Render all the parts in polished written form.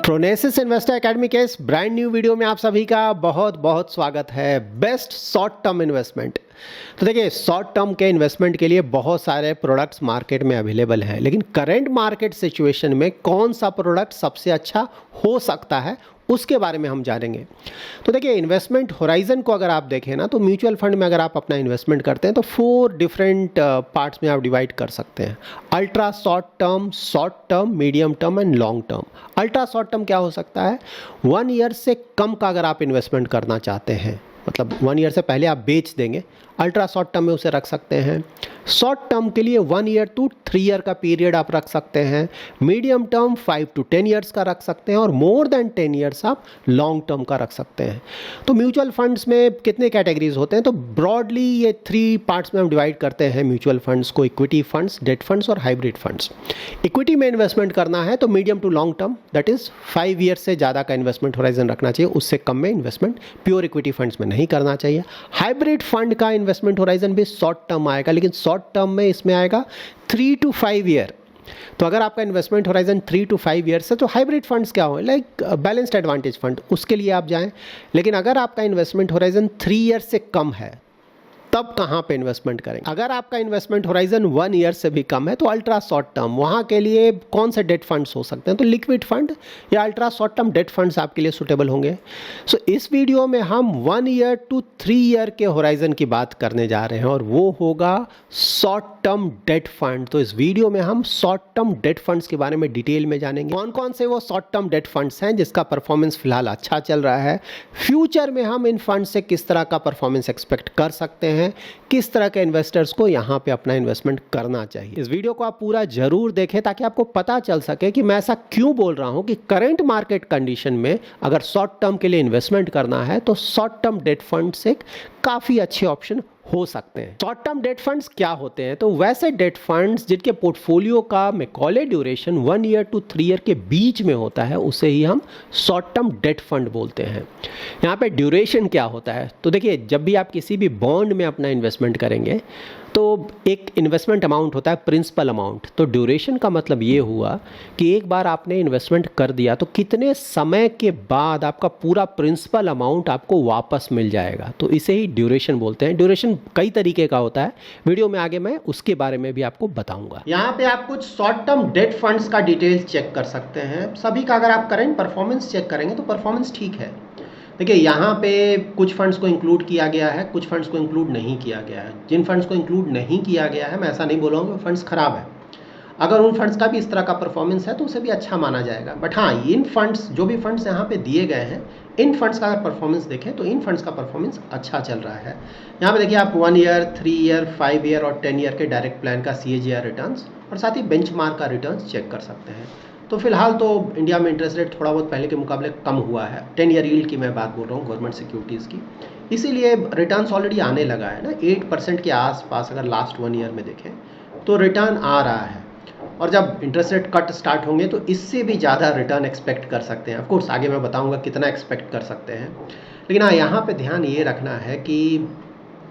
प्रोनेसिस investor academy के इस brand new video में आप सभी का बहुत बहुत स्वागत है। Best short term investment. तो देखिए, शॉर्ट टर्म के इन्वेस्टमेंट के लिए बहुत सारे प्रोडक्ट्स मार्केट में अवेलेबल हैं, लेकिन करंट मार्केट सिचुएशन में कौन सा प्रोडक्ट सबसे अच्छा हो सकता है उसके बारे में हम जानेंगे। तो देखिए, इन्वेस्टमेंट होराइजन को अगर आप देखें ना, तो म्यूचुअल फंड में अगर आप अपना इन्वेस्टमेंट करते हैं तो 4 डिफरेंट पार्ट्स में आप डिवाइड कर सकते हैं। Ultra short term, medium term and long term. Ultra short term क्या हो सकता है? 1 ईयर से कम का अगर आप इन्वेस्टमेंट करना चाहते हैं, मतलब 1 ईयर से पहले आप बेच देंगे, अल्ट्रा शॉर्ट टर्म में उसे रख सकते हैं। शॉर्ट टर्म के लिए 1 ईयर टू 3 ईयर का पीरियड आप रख सकते हैं। मीडियम टर्म 5 to 10 ईयर्स का रख सकते हैं, और मोर देन 10 ईयर्स आप लॉन्ग टर्म का रख सकते हैं। तो म्यूचुअल फंड्स में कितने कैटेगरीज होते हैं? तो ब्रॉडली ये 3 पार्ट्स में हम डिवाइड करते हैं म्यूचुअल फंड्स को: इक्विटी फंड्स, डेट फंड्स और हाइब्रिड फंड्स। इक्विटी में इन्वेस्टमेंट करना है तो medium to long term, that is 5 year से ज़्यादा का इन्वेस्टमेंट होराइजन रखना चाहिए, उससे कम में इन्वेस्टमेंट प्योर इक्विटी फंड्स में नहीं करना चाहिए। हाइब्रिड फंड का इन्वेस्टमेंट होराइजन भी शॉर्ट टर्म आएगा, लेकिन शॉर्ट टर्म में इसमें आएगा 3 to 5 ईयर। तो अगर आपका इन्वेस्टमेंट होराइजन 3 to 5 ईयर्स है तो हाइब्रिड फंड्स क्या हो, लाइक बैलेंस्ड एडवांटेज फंड, उसके लिए आप जाएं। लेकिन अगर आपका इन्वेस्टमेंट होराइजन 3 ईयर से कम है, तब कहाँ पे इन्वेस्टमेंट करेंगे? अगर आपका इन्वेस्टमेंट होराइजन 1 ईयर से भी कम है तो अल्ट्रा शॉर्ट टर्म, वहाँ के लिए कौन से डेट फंड्स हो सकते हैं? तो लिक्विड फंड या ultra short term debt funds आपके लिए सुटेबल होंगे। सो इस वीडियो में हम 1 ईयर टू 3 ईयर के होराइजन की बात करने जा रहे हैं, और वो होगा शॉर्ट टर्म डेट फंड। तो इस वीडियो में हम शॉर्ट टर्म डेट फंड्स के बारे में डिटेल में जानेंगे। कौन कौन से वो शॉर्ट टर्म डेट फंड्स हैं जिसका परफॉर्मेंस फिलहाल अच्छा चल रहा है, फ्यूचर में हम इन फंड से किस तरह का परफॉर्मेंस एक्सपेक्ट कर सकते हैं, किस तरह के इन्वेस्टर्स को यहाँ पे अपना इन्वेस्टमेंट करना चाहिए। इस वीडियो को आप पूरा जरूर देखें ताकि आपको पता चल सके कि मैं ऐसा क्यों बोल रहा हूँ कि करंट मार्केट कंडीशन में अगर शॉर्ट टर्म के लिए इन्वेस्टमेंट करना है तो शॉर्ट टर्म डेट फंड्स एक काफ़ी अच्छे ऑप्शन हो सकते हैं। शॉर्ट टर्म डेट फंड्स क्या होते हैं? तो वैसे डेट फंड्स जिनके पोर्टफोलियो का Macaulay duration 1 year to 3 year के बीच में होता है, उसे ही हम शॉर्ट टर्म डेट फंड बोलते हैं। यहाँ पे ड्यूरेशन क्या होता है? तो देखिए, जब भी आप किसी भी बॉन्ड में अपना इन्वेस्टमेंट करेंगे तो एक इन्वेस्टमेंट अमाउंट होता है, प्रिंसिपल अमाउंट। तो ड्यूरेशन का मतलब ये हुआ कि एक बार आपने इन्वेस्टमेंट कर दिया तो कितने समय के बाद आपका पूरा प्रिंसिपल अमाउंट आपको वापस मिल जाएगा। तो इसे ही ड्यूरेशन बोलते हैं। ड्यूरेशन कई तरीके का होता है, वीडियो में आगे मैं उसके बारे में भी आपको बताऊंगा। यहाँ पे आप कुछ शॉर्ट टर्म डेट फंड्स का डिटेल्स चेक कर सकते हैं। सभी का अगर आप करेंट परफॉर्मेंस चेक करेंगे तो परफॉर्मेंस ठीक है। देखिए, यहाँ पे कुछ फंड्स को इंक्लूड किया गया है, कुछ फंड्स को इंक्लूड नहीं किया गया है। जिन फंड्स को इंक्लूड नहीं किया गया है, मैं ऐसा नहीं बोल रहा हूँ कि फंड्स खराब है। अगर उन फंड्स का भी इस तरह का परफॉर्मेंस है तो उसे भी अच्छा माना जाएगा। बट हाँ, इन फंड्स, जो भी फंड्स यहाँ पे दिए गए हैं, इन फंड्स का अगर परफॉर्मेंस देखें तो इन फंड्स का परफॉर्मेंस अच्छा चल रहा है। यहाँ पे देखिए, आप 1 ईयर, 3 ईयर, 5 ईयर और 10 ईयर के डायरेक्ट प्लान का CAGR रिटर्न्स और साथ ही बेंचमार्क का रिटर्न्स चेक कर सकते हैं। तो फिलहाल तो इंडिया में इंटरेस्ट रेट थोड़ा बहुत पहले के मुकाबले कम हुआ है। 10 ईयर यील्ड की मैं बात बोल रहा हूँ, गवर्नमेंट सिक्योरिटीज़ की। इसीलिए रिटर्न्स ऑलरेडी आने लगा है ना, 8% के आसपास अगर लास्ट 1 ईयर में देखें तो रिटर्न आ रहा है। और जब इंटरेस्ट रेट कट स्टार्ट होंगे तो इससे भी ज़्यादा रिटर्न एक्सपेक्ट कर सकते हैं। ऑफकोर्स आगे मैं बताऊँगा कितना एक्सपेक्ट कर सकते हैं। लेकिन हाँ, यहाँ पर ध्यान ये रखना है कि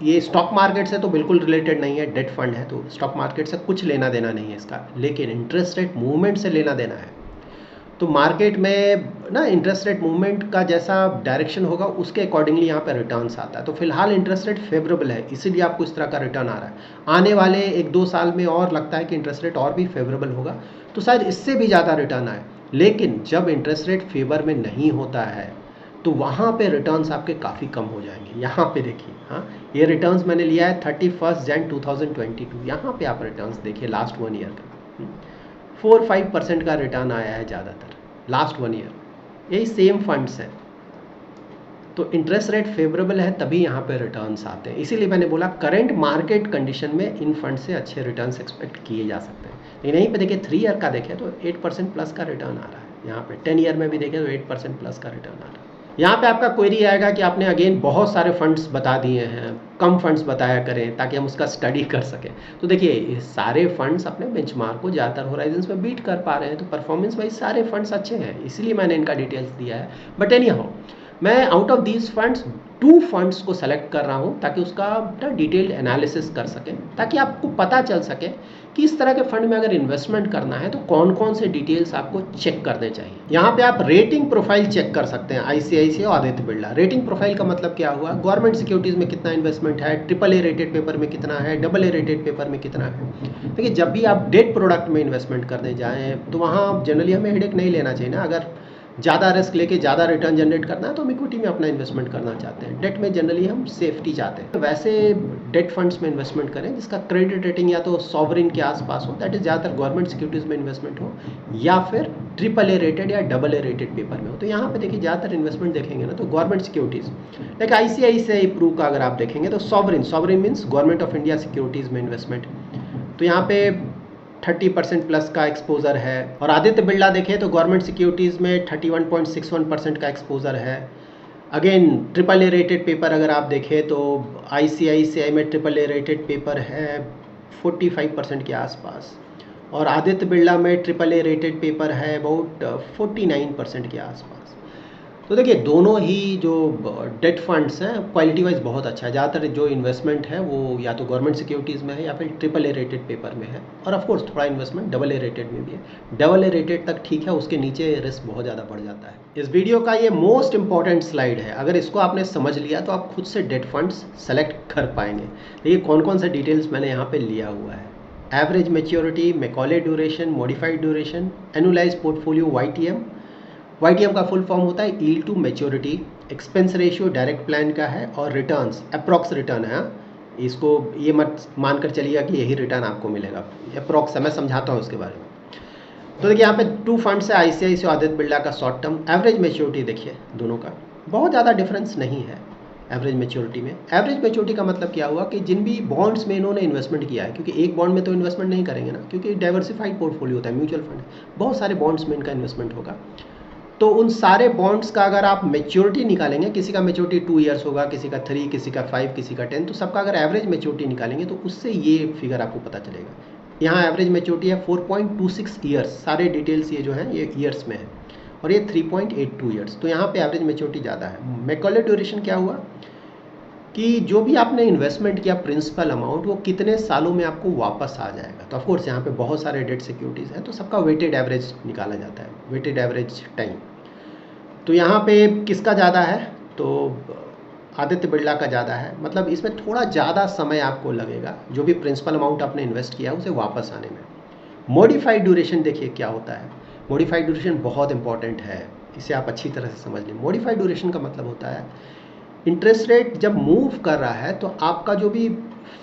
ये स्टॉक मार्केट से तो बिल्कुल रिलेटेड नहीं है, डेट फंड है तो स्टॉक मार्केट से कुछ लेना देना नहीं है इसका, लेकिन इंटरेस्ट रेट मूवमेंट से लेना देना है। तो मार्केट में ना इंटरेस्ट रेट मूवमेंट का जैसा डायरेक्शन होगा उसके अकॉर्डिंगली यहाँ पे रिटर्न्स आता है। तो फिलहाल इंटरेस्ट रेट फेवरेबल है, इसीलिए आपको इस तरह का रिटर्न आ रहा है। आने वाले 1-2 साल में और लगता है कि इंटरेस्ट रेट और भी फेवरेबल होगा, तो शायद इससे भी ज़्यादा रिटर्न आए। लेकिन जब इंटरेस्ट रेट फेवर में नहीं होता है तो वहाँ पे रिटर्न्स आपके काफ़ी कम हो जाएंगे। यहाँ पे देखिए, हाँ, ये रिटर्न्स मैंने लिया है 31 Jan 2022। यहाँ पे आप रिटर्न्स देखिए लास्ट 1 ईयर का 4-5% का रिटर्न आया है ज़्यादातर लास्ट 1 ईयर। यही सेम फंड्स हैं। तो इंटरेस्ट रेट फेवरेबल है तभी यहाँ पे रिटर्न्स आते हैं। इसीलिए मैंने बोला करंट मार्केट कंडीशन में इन फंड से अच्छे रिटर्न्स एक्सपेक्ट किए जा सकते हैं। लेकिन यहीं पे देखिए 3 ईयर का देखें तो 8% प्लस का रिटर्न आ रहा है। यहाँ पे 10 ईयर में भी देखें तो 8% प्लस का रिटर्न आ रहा है। यहाँ पे आपका क्वेरी आएगा कि आपने अगेन बहुत सारे फंड्स बता दिए हैं, कम फंड्स बताया करें ताकि हम उसका स्टडी कर सकें। तो देखिए, ये सारे फंड्स अपने बेंचमार्क को ज़्यादातर होराइजन्स में बीट कर पा रहे हैं, तो परफॉर्मेंस वाइज सारे फंड्स अच्छे हैं, इसलिए मैंने इनका डिटेल्स दिया है। बट एनी हाउ, मैं out of these funds 2 funds को सेलेक्ट कर रहा हूँ ताकि उसका डिटेल्ड एनालिसिस कर सकें, ताकि आपको पता चल सके कि इस तरह के फंड में अगर इन्वेस्टमेंट करना है तो कौन कौन से डिटेल्स आपको चेक करने चाहिए। यहाँ पे आप रेटिंग प्रोफाइल चेक कर सकते हैं, आईसीआईसीआई और आदित्य बिरला। रेटिंग प्रोफाइल का मतलब क्या हुआ, गवर्नमेंट सिक्योरिटीज़ में कितना इन्वेस्टमेंट है, AAA रेटेड पेपर में कितना है, AA रेटेड पेपर में कितना है। देखिए जब भी आप डेट प्रोडक्ट में इन्वेस्टमेंट करने जाएँ तो वहाँ जनरली हमें हेडेक नहीं लेना चाहिए ना। अगर ज़्यादा रिस्क लेके ज़्यादा रिटर्न जनरेट करना है तो हम इक्विटी में अपना इन्वेस्टमेंट करना चाहते हैं। डेट में जनरली हम सेफ्टी चाहते हैं। वैसे डेट फंड्स में इन्वेस्टमेंट करें जिसका क्रेडिट रेटिंग या तो सॉवरिन के आसपास हो, दैट इज़ ज़्यादातर गवर्नमेंट सिक्योरिटीज़ में इन्वेस्टमेंट हो, या फिर AAA रेटेड या AA रेटेड पेपर में हो। तो यहाँ पे देखिए ज़्यादातर इन्वेस्टमेंट देखेंगे ना तो government securities like ICICI Pru का अगर आप देखेंगे तो sovereign means government of India securities में इन्वेस्टमेंट, तो यहाँ पे 30% प्लस का एक्सपोजर है। और आदित्य बिरला देखें तो गवर्नमेंट सिक्योरिटीज़ में 31.61% का एक्सपोजर है। अगेन AAA रेटेड पेपर अगर आप देखें तो ICICI में AAA रेटेड पेपर है 45% के आसपास, और आदित्य बिरला में AAA रेटेड पेपर है अबाउट 49% के आसपास। तो देखिए दोनों ही जो डेट फंड्स हैं क्वालिटी वाइज बहुत अच्छा है। ज़्यादातर जो इन्वेस्टमेंट है वो या तो गवर्नमेंट सिक्योरिटीज़ में है या फिर AAA रेटेड पेपर में है, और ऑफ कोर्स थोड़ा इन्वेस्टमेंट AA रेटेड में भी है। AA रेटेड तक ठीक है, उसके नीचे रिस्क बहुत ज़्यादा बढ़ जाता है। इस वीडियो का ये मोस्ट इंपॉर्टेंट स्लाइड है, अगर इसको आपने समझ लिया तो आप खुद से डेट फंड्स सेलेक्ट कर पाएंगे। देखिए कौन कौन से डिटेल्स मैंने यहाँ पर लिया हुआ है। Average maturity, Macaulay duration, modified duration, annualise portfolio YTM का फुल फॉर्म होता है yield to maturity, expense ratio direct plan का है, और रिटर्न्स अप्रॉक्स रिटर्न है। इसको ये मत मानकर चलिएगा कि यही रिटर्न आपको मिलेगा, अप्रॉक्स है, मैं समझाता हूँ उसके बारे में। तो देखिए यहाँ पे 2 फंड्स है, ICICI और आदित्य बिरला का शॉर्ट टर्म। एवरेज मैच्योरिटी देखिए दोनों का बहुत ज़्यादा डिफरेंस नहीं है एवरेज मैच्योरिटी में। एवरेज मैच्योरिटी का मतलब क्या हुआ कि जिन भी बॉन्ड्स में इन्होंने इन्वेस्टमेंट किया है, क्योंकि एक बॉन्ड में तो इन्वेस्टमेंट नहीं करेंगे ना, क्योंकि डाइवर्सिफाइड पोर्टफोलियो होता है, म्यूचुअल फंड, बहुत सारे बॉन्ड्स में इनका इन्वेस्टमेंट होगा। तो उन सारे बॉन्ड्स का अगर आप मैच्योरिटी निकालेंगे, किसी का मैच्योरिटी 2 ईयर्स होगा, किसी का 3, किसी का 5, किसी का 10, तो सबका अगर एवरेज मैच्योरिटी निकालेंगे तो उससे ये फिगर आपको पता चलेगा। यहाँ एवरेज मैच्योरिटी है 4.26 ईयर्स, सारे डिटेल्स ये जो हैं ये ईयर्स में है, और ये 3.82 ईयर्स, तो यहाँ पे एवरेज मैच्योरिटी ज़्यादा है। मैकॉले ड्यूरेशन क्या हुआ कि जो भी आपने इन्वेस्टमेंट किया प्रिंसिपल अमाउंट, वो कितने सालों में आपको वापस आ जाएगा। तो ऑफकोर्स यहाँ पे बहुत सारे डेट सिक्योरिटीज़ हैं, तो सबका वेटेड एवरेज निकाला जाता है, वेटेड एवरेज टाइम। तो यहाँ पे किसका ज़्यादा है, तो आदित्य बिरला का ज़्यादा है, मतलब इसमें थोड़ा ज़्यादा समय आपको लगेगा जो भी प्रिंसिपल अमाउंट आपने इन्वेस्ट किया उसे वापस आने में। मॉडिफाइड ड्यूरेशन देखिए क्या होता है। मॉडिफाइड ड्यूरेशन बहुत इंपॉर्टेंट है, इसे आप अच्छी तरह से समझ लें। मॉडिफाइड ड्यूरेशन का मतलब होता है इंटरेस्ट रेट जब मूव कर रहा है तो आपका जो भी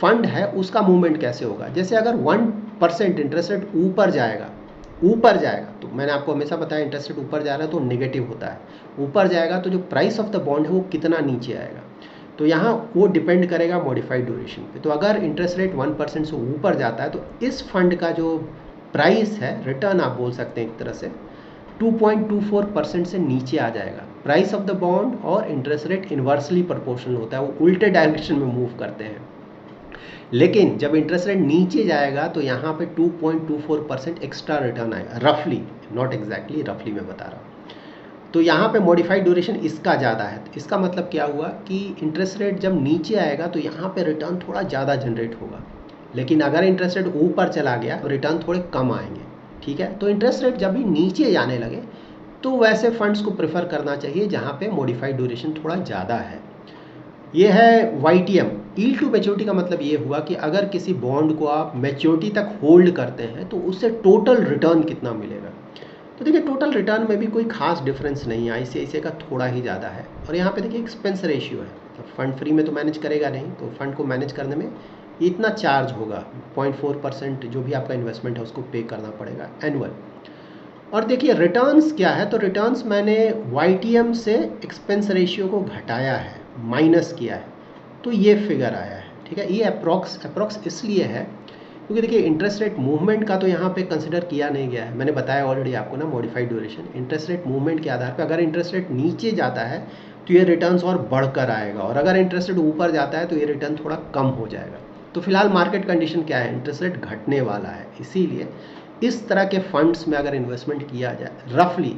फंड है उसका मूवमेंट कैसे होगा। जैसे अगर 1% इंटरेस्ट रेट ऊपर जाएगा, तो मैंने आपको हमेशा बताया इंटरेस्ट रेट ऊपर जा रहा है तो नेगेटिव होता है, ऊपर जाएगा तो जो प्राइस ऑफ द बॉन्ड है वो कितना नीचे आएगा, तो यहाँ वो डिपेंड करेगा मॉडिफाइड ड्यूरेशन पे। तो अगर इंटरेस्ट रेट 1% से ऊपर जाता है तो इस फंड का जो प्राइस है, रिटर्न आप बोल सकते हैं एक तरह से, 2.24% से नीचे आ जाएगा। प्राइस ऑफ द बॉन्ड और इंटरेस्ट रेट इन्वर्सली प्रोपोर्शनल होता है, वो उल्टे डायरेक्शन में मूव करते हैं। लेकिन जब इंटरेस्ट रेट नीचे जाएगा तो यहाँ पे 2.24% एक्स्ट्रा रिटर्न आएगा, रफली, नॉट एग्जैक्टली, रफली मैं बता रहा हूँ। तो यहाँ पे मॉडिफाइड ड्यूरेशन इसका ज़्यादा है। इसका मतलब क्या हुआ कि इंटरेस्ट रेट जब नीचे आएगा तो यहाँ पे रिटर्न थोड़ा ज़्यादा जनरेट होगा, लेकिन अगर इंटरेस्ट रेट ऊपर चला गया तो रिटर्न थोड़े कम आएंगे। ठीक है, तो इंटरेस्ट रेट जब भी नीचे जाने लगे तो वैसे फंड्स को प्रेफर करना चाहिए जहाँ पे मॉडिफाइड ड्यूरेशन थोड़ा ज़्यादा है। ये है YTM, यील्ड टू मैच्योरिटी का मतलब ये हुआ कि अगर किसी बॉन्ड को आप मैच्योरिटी तक होल्ड करते हैं तो उससे टोटल रिटर्न कितना मिलेगा। तो देखिए टोटल रिटर्न में भी कोई खास डिफरेंस नहीं है, ICICI का थोड़ा ही ज़्यादा है। और यहाँ पे देखिए एक्सपेंस रेशियो है, तो फंड फ्री में तो मैनेज करेगा नहीं, तो फंड को मैनेज करने में इतना चार्ज होगा, 0.4% जो भी आपका इन्वेस्टमेंट है उसको पे करना पड़ेगा एनुअल। और देखिए रिटर्न्स क्या है, तो रिटर्न्स मैंने YTM से एक्सपेंस रेशियो को घटाया है, माइनस किया है, तो ये फिगर आया है। ठीक है, ये अप्रॉक्स इसलिए है क्योंकि देखिए इंटरेस्ट रेट मूवमेंट का तो यहाँ पे कंसिडर किया नहीं गया है। मैंने बताया ऑलरेडी आपको ना, modified duration interest rate movement के आधार पे अगर इंटरेस्ट रेट नीचे जाता है तो ये रिटर्न्स और बढ़कर आएगा, और अगर इंटरेस्ट रेट ऊपर जाता है तो ये रिटर्न थोड़ा कम हो जाएगा। तो फिलहाल मार्केट कंडीशन क्या है, इंटरेस्ट रेट घटने वाला है, इसीलिए इस तरह के फंड्स में अगर इन्वेस्टमेंट किया जाए रफली,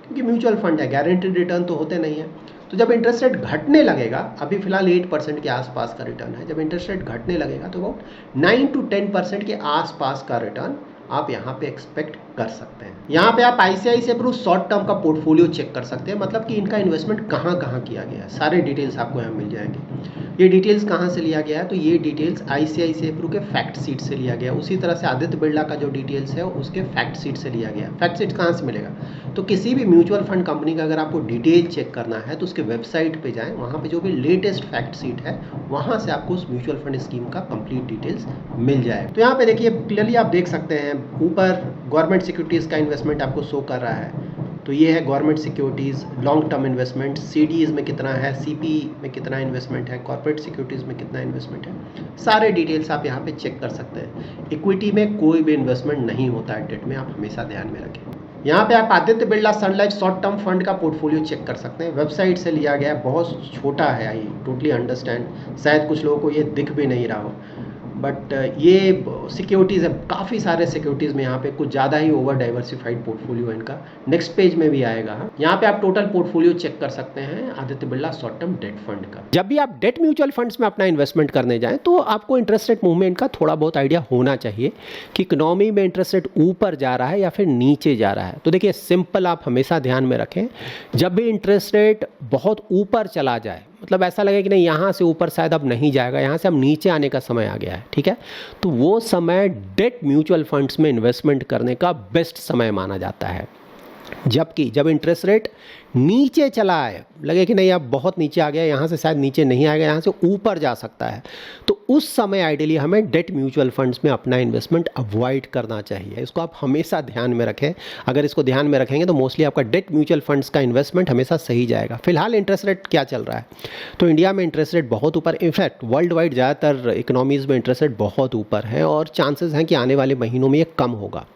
क्योंकि म्यूचुअल फंड है, गारंटेड रिटर्न तो होते नहीं है, तो जब इंटरेस्ट रेट घटने लगेगा, अभी फिलहाल 8% के आसपास का रिटर्न है, जब इंटरेस्ट रेट घटने लगेगा तो अबाउट 9 to 10% के आसपास का रिटर्न आप यहाँ पे एक्सपेक्ट कर सकते हैं। यहाँ पे आप ICICI प्रू शॉर्ट टर्म का पोर्टफोलियो चेक कर सकते हैं, मतलब कि इनका इन्वेस्टमेंट कहाँ कहाँ किया गया है, सारे डिटेल्स आपको यहाँ मिल जाएंगे। ये डिटेल्स कहाँ से लिया गया है, तो ये डिटेल्स ICICI प्रू के फैक्ट सीट से लिया गया। उसी तरह से आदित्य बिरला का जो डिटेल्स है उसके फैक्ट सीट से लिया गया। फैक्ट सीट कहाँ से मिलेगा, तो किसी भी म्यूचुअल फंड कंपनी का अगर आपको डिटेल चेक करना है तो उसके वेबसाइट पे जाएं, वहाँ पे जो भी लेटेस्ट फैक्ट सीट है वहाँ से आपको उस म्यूचुअल फंड स्कीम का कंप्लीट डिटेल्स मिल जाए। तो यहाँ पे देखिए क्लियरली आप देख सकते हैं, ऊपर गवर्नमेंट सिक्योरिटीज़ का इन्वेस्टमेंट आपको शो कर रहा है। तो ये है government securities, long term investment, CDs में कितना है, CP में कितना इन्वेस्टमेंट है, कॉर्पोरेट सिक्योरिटीज़ में कितना इन्वेस्टमेंट है, सारे डिटेल्स आप यहाँ पे चेक कर सकते हैं। इक्विटी में कोई भी इन्वेस्टमेंट नहीं होता है डेट में, आप हमेशा ध्यान में रखें। यहाँ पे आप आदित्य बिरला सन लाइफ शॉर्ट टर्म फंड का पोर्टफोलियो चेक कर सकते हैं, वेबसाइट से लिया गया है, बहुत छोटा है, आई टोटली अंडरस्टैंड, शायद कुछ लोगों को ये दिख भी नहीं रहा हो, बट ये सिक्योरिटीज़ है, काफ़ी सारे सिक्योरिटीज़ में यहाँ पे कुछ ज़्यादा ही ओवर डाइवर्सिफाइड पोर्टफोलियो है इनका, नेक्स्ट पेज में भी आएगा। यहाँ पे आप टोटल पोर्टफोलियो चेक कर सकते हैं Aditya Birla short term debt fund का। जब भी आप डेट म्यूचुअल फंड्स में अपना इन्वेस्टमेंट करने जाएं तो आपको इंटरेस्ट रेट मूवमेंट का थोड़ा बहुत आइडिया होना चाहिए कि इकोनॉमी में इंटरेस्ट रेट ऊपर जा रहा है या फिर नीचे जा रहा है। तो देखिए सिंपल, आप हमेशा ध्यान में रखें, जब भी इंटरेस्ट रेट बहुत ऊपर चला जाए, मतलब ऐसा लगे कि नहीं यहाँ से ऊपर शायद अब नहीं जाएगा, यहाँ से अब नीचे आने का समय आ गया है, ठीक है, तो वो समय डेट म्यूचुअल फंड्स में इन्वेस्टमेंट करने का बेस्ट समय माना जाता है। जबकि जब इंटरेस्ट रेट नीचे चला आए, लगे कि नहीं अब बहुत नीचे आ गया, यहाँ से शायद नीचे नहीं आएगा, यहाँ से ऊपर जा सकता है, तो उस समय आइडियली हमें डेट म्यूचुअल फंड्स में अपना इन्वेस्टमेंट अवॉइड करना चाहिए। इसको आप हमेशा ध्यान में रखें, अगर इसको ध्यान में रखेंगे तो मोस्टली आपका डेट म्यूचुअल फंड्स का इन्वेस्टमेंट हमेशा सही जाएगा। फिलहाल इंटरेस्ट रेट क्या चल रहा है, तो इंडिया में इंटरेस्ट रेट बहुत ऊपर, इनफैक्ट वर्ल्ड वाइड ज़्यादातर इकोनॉमीज़ में इंटरेस्ट रेट बहुत ऊपर है और चांसेस हैं कि आने वाले महीनों में ये कम होगा।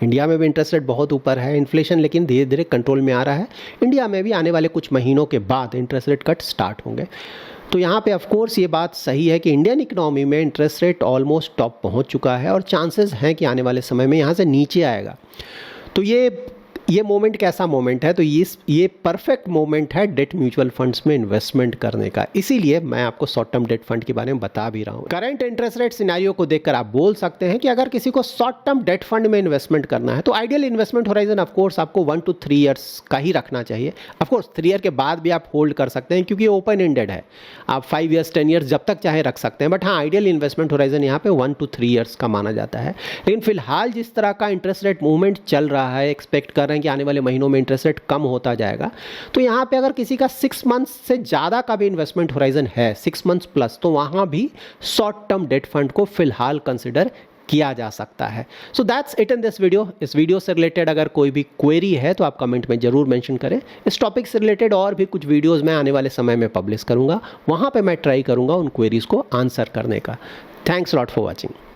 इंडिया में भी इंटरेस्ट रेट बहुत ऊपर है, इन्फ्लेशन लेकिन धीरे धीरे कंट्रोल में आ रहा है। इंडिया में भी आने वाले कुछ महीनों के बाद इंटरेस्ट रेट कट स्टार्ट होंगे। तो यहाँ पे ऑफ कोर्स ये बात सही है कि इंडियन इकोनॉमी में इंटरेस्ट रेट ऑलमोस्ट टॉप पहुँच चुका है और चांसेस हैं कि आने वाले समय में यहाँ से नीचे आएगा। तो ये मोमेंट कैसा मोमेंट है, तो ये परफेक्ट मोमेंट है डेट म्यूचुअल फंड्स में इन्वेस्टमेंट करने का। इसीलिए मैं आपको शॉर्ट टर्म डेट फंड के बारे में बता भी रहा हूँ। करंट इंटरेस्ट रेट सिनेरियो को देखकर आप बोल सकते हैं कि अगर किसी को शॉर्ट टर्म डेट फंड में इन्वेस्टमेंट करना है तो ideal investment horizon of course आपको 1 to 3 ईयर्स का ही रखना चाहिए। ऑफ कोर्स 3 ईयर के बाद भी आप होल्ड कर सकते हैं क्योंकि ये ओपन एंडेड है, आप 5 ईयर्स 10 ईयर्स जब तक चाहे रख सकते हैं, बट हाँ आइडियल इन्वेस्टमेंट होराइजन यहाँ पे 1 to 3 ईयर्स का माना जाता है। लेकिन फिलहाल जिस तरह का इंटरेस्ट रेट मूवमेंट चल रहा है, एक्सपेक्ट कर रहे हैं कि आने वाले महीनों में इंटरेस्ट रेट कम होता जाएगा, तो यहाँ पे अगर किसी का 6 मंथ्स से ज़्यादा का भी इन्वेस्टमेंट होराइजन है, 6 मंथ्स प्लस, तो वहाँ भी शॉर्ट टर्म डेट फंड को फिलहाल कंसिडर किया जा सकता है। So that's it in this video. इस वीडियो से रिलेटेड अगर कोई भी क्वेरी है तो आप कमेंट में जरूर मेंशन करें। इस टॉपिक से रिलेटेड और भी कुछ वीडियोस मैं आने वाले समय में पब्लिश करूंगा, वहाँ पे मैं ट्राई करूंगा उन क्वेरीज को आंसर करने का। Thanks lot for watching.